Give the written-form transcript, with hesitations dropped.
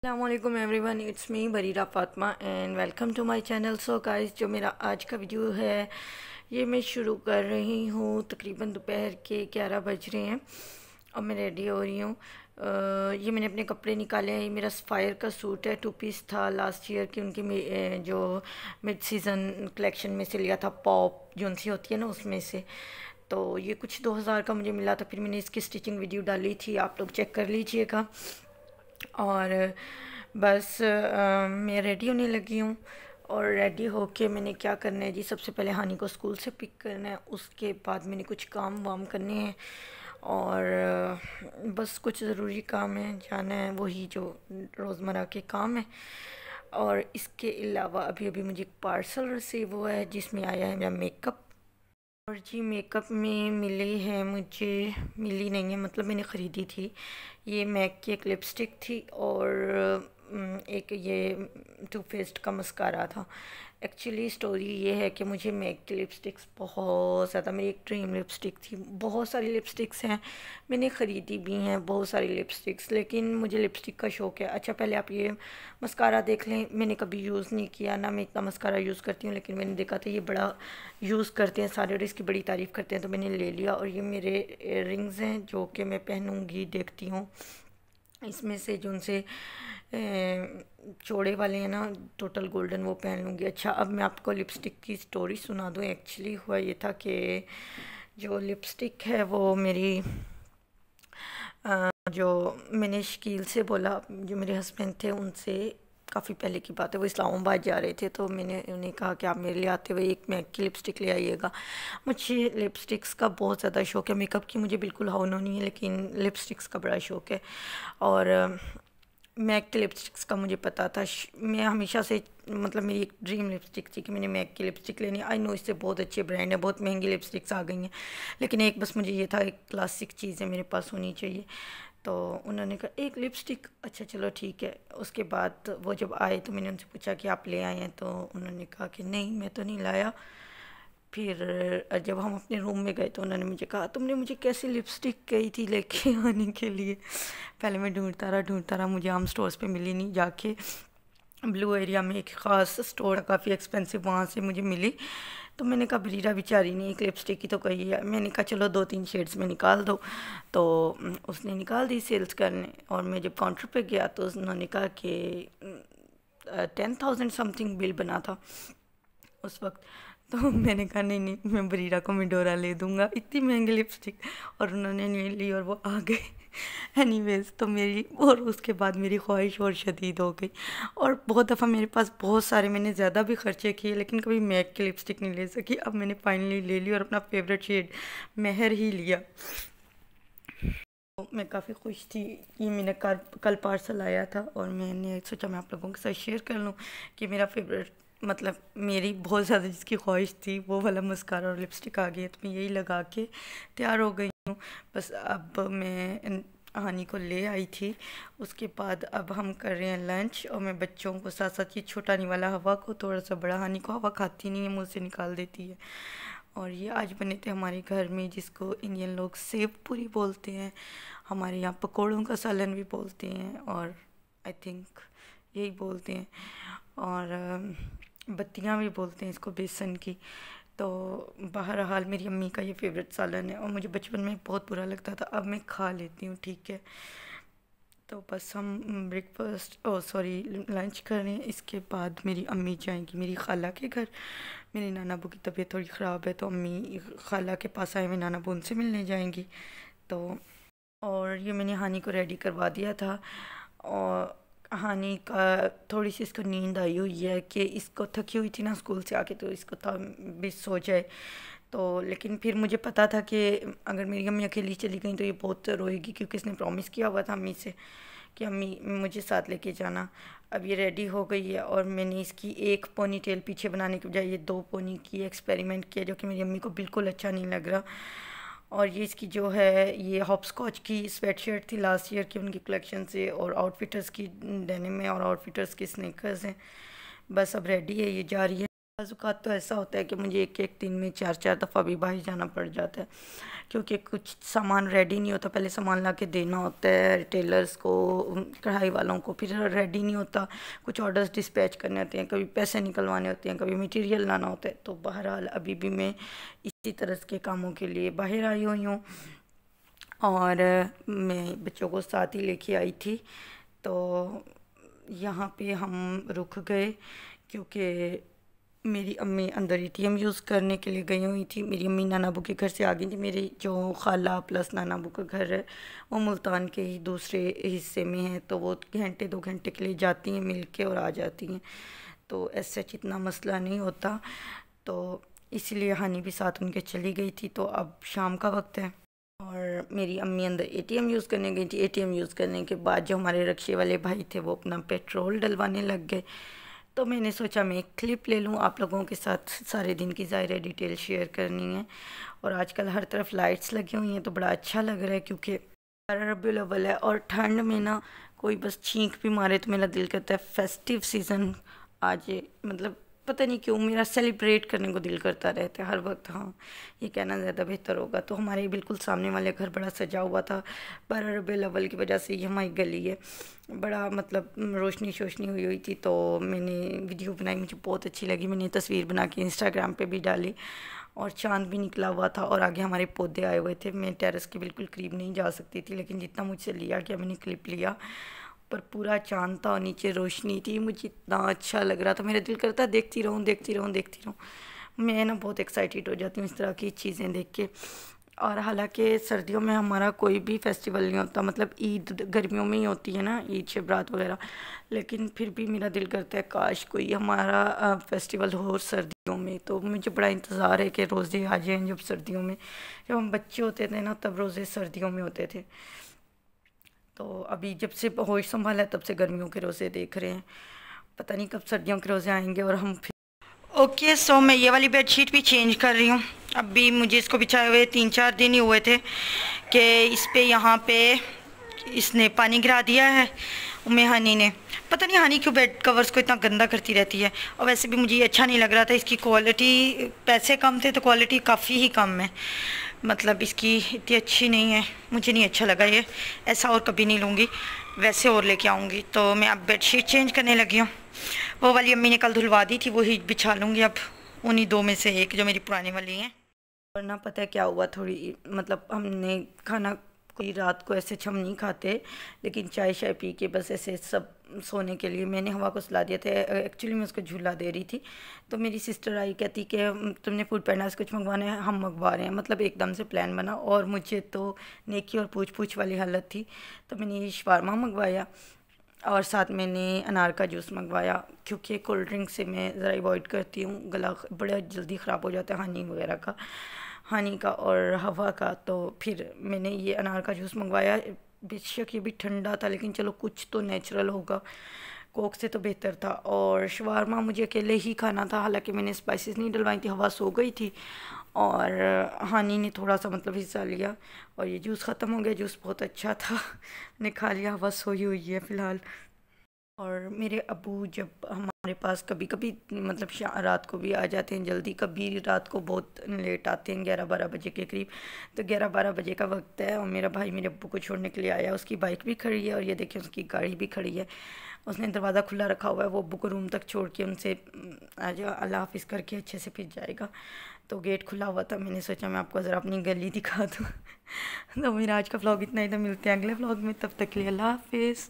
अस्सलामुअलैकुम everyone, it's me Barira Fatima and welcome to my channel. So guys, जो मेरा आज का वीडियो है ये मैं शुरू कर रही हूँ। तकरीबन दोपहर के 11 बज रहे हैं और मैं रेडी हो रही हूँ। ये मैंने अपने कपड़े निकाले हैं। ये मेरा सफ़ायर का सूट है, 2 पीस था लास्ट ईयर की उनकी जो मिड सीज़न कलेक्शन में से लिया था, पॉप जो सी होती है ना उसमें से। तो ये कुछ 2000 का मुझे मिला था। फिर मैंने इसकी स्टिचिंग वीडियो डाली थी, आप लोग चेक कर लीजिएगा। और बस मैं रेडी होने लगी हूँ। और रेडी होके मैंने क्या करना है जी, सबसे पहले हानी को स्कूल से पिक करना है, उसके बाद मैंने कुछ काम वाम करने हैं और बस कुछ ज़रूरी काम है, जाना है, वही जो रोज़मर्रा के काम है। और इसके अलावा अभी अभी मुझे एक पार्सल रिसीव हुआ है जिसमें आया है मेरा मेकअप। और जी मेकअप में मिली है मुझे, मिली नहीं है मतलब मैंने ख़रीदी थी। ये मैक की एक लिपस्टिक थी और एक ये टू फेस्ड का मस्कारा था। एक्चुअली स्टोरी ये है कि मुझे मैक की लिपस्टिक्स बहुत ज़्यादा, मेरी एक ड्रीम लिपस्टिक थी। बहुत सारी लिपस्टिक्स हैं, मैंने ख़रीदी भी हैं बहुत सारी लिपस्टिक्स, लेकिन मुझे लिपस्टिक का शौक़ है। अच्छा पहले आप ये मस्कारा देख लें, मैंने कभी यूज़ नहीं किया ना, मैं इतना मस्कारा यूज़ करती हूँ, लेकिन मैंने देखा था ये बड़ा यूज़ करते हैं सारे और इसकी बड़ी तारीफ़ करते हैं, तो मैंने ले लिया। और ये मेरे इयररिंग्स हैं जो कि मैं पहनूँगी, देखती हूँ इसमें से जो उनसे चौड़े वाले हैं ना, टोटल गोल्डन, वो पहन लूँगी। अच्छा अब मैं आपको लिपस्टिक की स्टोरी सुना दूँ। एक्चुअली हुआ ये था कि जो लिपस्टिक है वो मेरी जो मैंने शकील से बोला, जो मेरे हस्बैंड थे उनसे, काफ़ी पहले की बात है, वो इस्लामाबाद जा रहे थे तो मैंने उन्हें कहा कि आप मेरे लिए आते हुए एक मैक की लिपस्टिक ले आइएगा। मुझे लिपस्टिक्स का बहुत ज़्यादा शौक़ है, मेकअप की मुझे बिल्कुल हाव नहीं है, लेकिन लिपस्टिक्स का बड़ा शौक़ है। और मैक के लिपस्टिक्स का मुझे पता था, मैं हमेशा से मतलब मेरी एक ड्रीम लिपस्टिक थी कि मैंने मैक की लिपस्टिक लेनी। आई नो इससे बहुत अच्छे ब्रांड है, बहुत महंगी लिपस्टिक्स आ गई हैं, लेकिन एक बस मुझे ये था एक क्लासिक चीज़ है मेरे पास होनी चाहिए। तो उन्होंने कहा एक लिपस्टिक, अच्छा चलो ठीक है। उसके बाद वो जब आए तो मैंने उनसे पूछा कि आप ले आए हैं, तो उन्होंने कहा कि नहीं मैं तो नहीं लाया। फिर जब हम अपने रूम में गए तो उन्होंने मुझे कहा तुमने मुझे कैसी लिपस्टिक कही थी लेके आने के लिए। पहले मैं ढूंढता रहा, मुझे आम स्टोर्स पे मिली नहीं। जाके ब्लू एरिया में एक ख़ास स्टोर काफ़ी एक्सपेंसिव, वहाँ से मुझे मिली। तो मैंने कहा बरीरा बेचारी ने एक लिपस्टिक की तो कही है, मैंने कहा चलो 2-3 शेड्स में निकाल दो। तो उसने निकाल दी सेल्स करने, और मैं जब काउंटर पे गया तो उन्होंने कहा कि 10,000 समथिंग बिल बना था उस वक्त। तो मैंने कहा नहीं नहीं, मैं बरीरा को मिडोरा ले दूँगा, इतनी महंगी लिपस्टिक। और उन्होंने नहीं ली और वो आ गए। एनीवेज तो मेरी, और उसके बाद मेरी ख्वाहिश और शदीद हो गई। और बहुत दफ़ा मेरे पास बहुत सारे, मैंने ज़्यादा भी खर्चे किए लेकिन कभी मैक की लिपस्टिक नहीं ले सकी। अब मैंने फाइनली ले ली और अपना फेवरेट शेड महर ही लिया। तो मैं काफ़ी खुश थी। ये मैंने कल पार्सल आया था और मैंने सोचा मैं आप लोगों के साथ शेयर कर लूँ कि मेरा फेवरेट, मतलब मेरी बहुत ज़्यादा जिसकी ख्वाहिश थी वो वाला मस्कारा और लिपस्टिक आ गई है। तो मैं यही लगा के तैयार हो गई हूँ। बस अब मैं हानी को ले आई थी, उसके बाद अब हम कर रहे हैं लंच। और मैं बच्चों को साथ साथ, ये छोटा नहीं वाला हवा को थोड़ा सा, बड़ा हानी को हवा खाती नहीं है, मुँह से निकाल देती है। और ये आज बने थे हमारे घर में, जिसको इंडियन लोग सेव पूरी बोलते हैं, हमारे यहाँ पकोड़ों का सालन भी बोलते हैं, और आई थिंक यही बोलते हैं। और बत्तियाँ भी बोलते हैं इसको, बेसन की। तो बहरहाल मेरी अम्मी का ये फेवरेट सालन है और मुझे बचपन में बहुत बुरा लगता था, अब मैं खा लेती हूँ, ठीक है। तो बस हम ब्रेकफास्ट, सॉरी लंच कर रहे हैं। इसके बाद मेरी अम्मी जाएंगी मेरी खाला के घर। मेरी नाना बू की तबीयत थोड़ी ख़राब है तो अम्मी खाला के पास आए हुए, नाना बू उनसे मिलने जाएंगी। तो और ये मैंने हानी को रेडी करवा दिया था। और हानि का थोड़ी सी इसको नींद आई हुई है कि इसको, थकी हुई थी ना स्कूल से आके, तो इसको था भी सो जाए। तो लेकिन फिर मुझे पता था कि अगर मेरी अम्मी अकेली चली गई तो ये बहुत रोएगी, क्योंकि इसने प्रॉमिस किया हुआ था अम्मी से कि अम्मी मुझे साथ लेके जाना। अब ये रेडी हो गई है और मैंने इसकी एक पोनी टेल पीछे बनाने के बजाय ये 2 पोनी की एक्सपेरिमेंट किया, जो कि मेरी अम्मी को बिल्कुल अच्छा नहीं लग रहा। और ये इसकी जो है, ये हॉपस्कॉच की स्वेटशर्ट थी लास्ट ईयर की उनकी कलेक्शन से, और आउटफिटर्स की डेनिम में और आउटफिटर्स की स्नीकर्स हैं। बस अब रेडी है, ये जा रही है। बाज़ तो ऐसा होता है कि मुझे एक एक दिन में चार चार दफ़ा भी बाहर जाना पड़ जाता है, क्योंकि कुछ सामान रेडी नहीं होता, पहले सामान ला के देना होता है टेलर्स को, कढ़ाई वालों को, फिर रेडी नहीं होता, कुछ ऑर्डर्स डिस्पैच करने होते हैं, कभी पैसे निकलवाने होते हैं, कभी मटेरियल लाना होता है। तो बहरहाल अभी भी मैं इसी तरह के कामों के लिए बाहर आई हुई हूँ, और मैं बच्चों को साथ ही लेके आई थी। तो यहाँ पे हम रुक गए क्योंकि मेरी अम्मी अंदर एटीएम यूज़ करने के लिए गई हुई थी। मेरी अम्मी नाना अबू के घर से आ गई थी। मेरी जो खाला प्लस नाना अबू का घर है वो मुल्तान के ही दूसरे हिस्से में है, तो वो घंटे 2 घंटे के लिए जाती हैं, मिल के और आ जाती हैं, तो ऐसे इतना मसला नहीं होता। तो इसलिए हानी भी साथ उनके चली गई थी। तो अब शाम का वक्त है और मेरी अम्मी अंदर एटीएम यूज़ करने गई थी। एटीएम यूज़ करने के बाद जो हमारे रक्शे वाले भाई थे वो अपना पेट्रोल डलवाने लग गए। तो मैंने सोचा मैं एक क्लिप ले लूँ, आप लोगों के साथ सारे दिन की ज़ाहिर डिटेल शेयर करनी है। और आजकल हर तरफ लाइट्स लगी हुई हैं तो बड़ा अच्छा लग रहा है, क्योंकि 12 रबीउल अव्वल है और ठंड में ना कोई बस छींक भी मारे तो मेरा दिल करता है फेस्टिव सीज़न आज, मतलब पता नहीं क्यों मेरा सेलिब्रेट करने को दिल करता रहता है हर वक्त। हाँ, ये कहना ज़्यादा बेहतर होगा। तो हमारे बिल्कुल सामने वाले घर बड़ा सजा हुआ था, 12 रबीउल अव्वल की वजह से। ये हमारी गली है, बड़ा मतलब रोशनी शोशनी हुई हुई थी। तो मैंने वीडियो बनाई, मुझे बहुत अच्छी लगी, मैंने तस्वीर बना के इंस्टाग्राम पे भी डाली। और चांद भी निकला हुआ था और आगे हमारे पौधे आए हुए थे। मैं टेरेस के बिल्कुल करीब नहीं जा सकती थी, लेकिन जितना मुझसे लिया गया मैंने क्लिप लिया। पर पूरा चांद था और नीचे रोशनी थी, मुझे इतना अच्छा लग रहा था, मेरा दिल करता देखती रहूँ देखती रहूँ देखती रहूँ। मैं ना बहुत एक्साइटेड हो जाती हूँ इस तरह की चीज़ें देख के। और हालांकि सर्दियों में हमारा कोई भी फेस्टिवल नहीं होता, मतलब ईद गर्मियों में ही होती है ना, ईद शब रात वगैरह, लेकिन फिर भी मेरा दिल करता है काश कोई हमारा फेस्टिवल हो सर्दियों में। तो मुझे बड़ा इंतज़ार है कि रोज़े आ जाएँ जब सर्दियों में। जब हम बच्चे होते थे ना तब रोज़े सर्दियों में होते थे। तो अभी जब से होश संभाला है तब से गर्मियों के रोज़े देख रहे हैं, पता नहीं कब सर्दियों के रोज़े आएंगे और हम फिर। ओके, सो मैं ये वाली बेडशीट भी चेंज कर रही हूँ। अभी मुझे इसको बिछाए हुए 3-4 दिन ही हुए थे कि इस पे यहाँ पे इसने पानी गिरा दिया है उम्मे हानी ने। पता नहीं हानी क्यों बेड कवर्स को इतना गंदा करती रहती है। और वैसे भी मुझे ये अच्छा नहीं लग रहा था, इसकी क्वालिटी, पैसे कम थे तो क्वालिटी काफ़ी ही कम है, मतलब इसकी इतनी अच्छी नहीं है, मुझे नहीं अच्छा लगा ये। ऐसा और कभी नहीं लूँगी, वैसे और लेके आऊँगी। तो मैं अब बेडशीट चेंज करने लगी हूँ। वो वाली अम्मी ने कल धुलवा दी थी, वही बिछा लूँगी अब, उन्हीं 2 में से एक जो मेरी पुरानी वाली हैं। वरना पता है क्या हुआ, थोड़ी मतलब हमने खाना कोई रात को ऐसे हम नहीं खाते, लेकिन चाय शाय पी के बस ऐसे सब सोने के लिए मैंने हवा को सुला दिया था। एक्चुअली मैं उसको झूला दे रही थी, तो मेरी सिस्टर आई, कहती कि तुमने फूड पैंडा से कुछ मंगवाना है, हम मंगवा रहे हैं। मतलब एकदम से प्लान बना और मुझे तो नेकी और पूछ पूछ वाली हालत थी, तो मैंने ये शवारमा मंगवाया और साथ मैंने अनार का जूस मंगवाया, क्योंकि कोल्ड ड्रिंक से मैं ज़रा अवॉइड करती हूँ, गला बड़ा जल्दी ख़राब हो जाता है हानी वगैरह का, हानी का और हवा का। तो फिर मैंने ये अनार का जूस मंगवाया, बेशक ये भी ठंडा था लेकिन चलो कुछ तो नेचुरल होगा, कोक से तो बेहतर था। और शवारमा मुझे अकेले ही खाना था, हालांकि मैंने स्पाइसेस नहीं डलवाई थी, हवा सो गई थी और हानी ने थोड़ा सा मतलब हिस्सा लिया। और ये जूस ख़त्म हो गया, जूस बहुत अच्छा था, मैंने खा लिया, हवा सोई हुई है फ़िलहाल। और मेरे अबू जब हमारे पास कभी कभी मतलब रात को भी आ जाते हैं जल्दी, कभी रात को बहुत लेट आते हैं 11-12 बजे के करीब। तो 11-12 बजे का वक्त है और मेरा भाई मेरे अब्बू को छोड़ने के लिए आया, उसकी बाइक भी खड़ी है और ये देखिए उसकी गाड़ी भी खड़ी है। उसने दरवाज़ा खुला रखा हुआ है, वो अब्बू को रूम तक छोड़ के उनसे आज अल्लाह हाफिज़ करके अच्छे से फिर जाएगा। तो गेट खुला हुआ था, मैंने सोचा मैं आपको ज़रा अपनी गली दिखा दूँ। तो मेरा आज का व्लॉग इतना ही था, मिलते हैं अगले व्लॉग में, तब तक के लिए अल्लाह हाफिज़।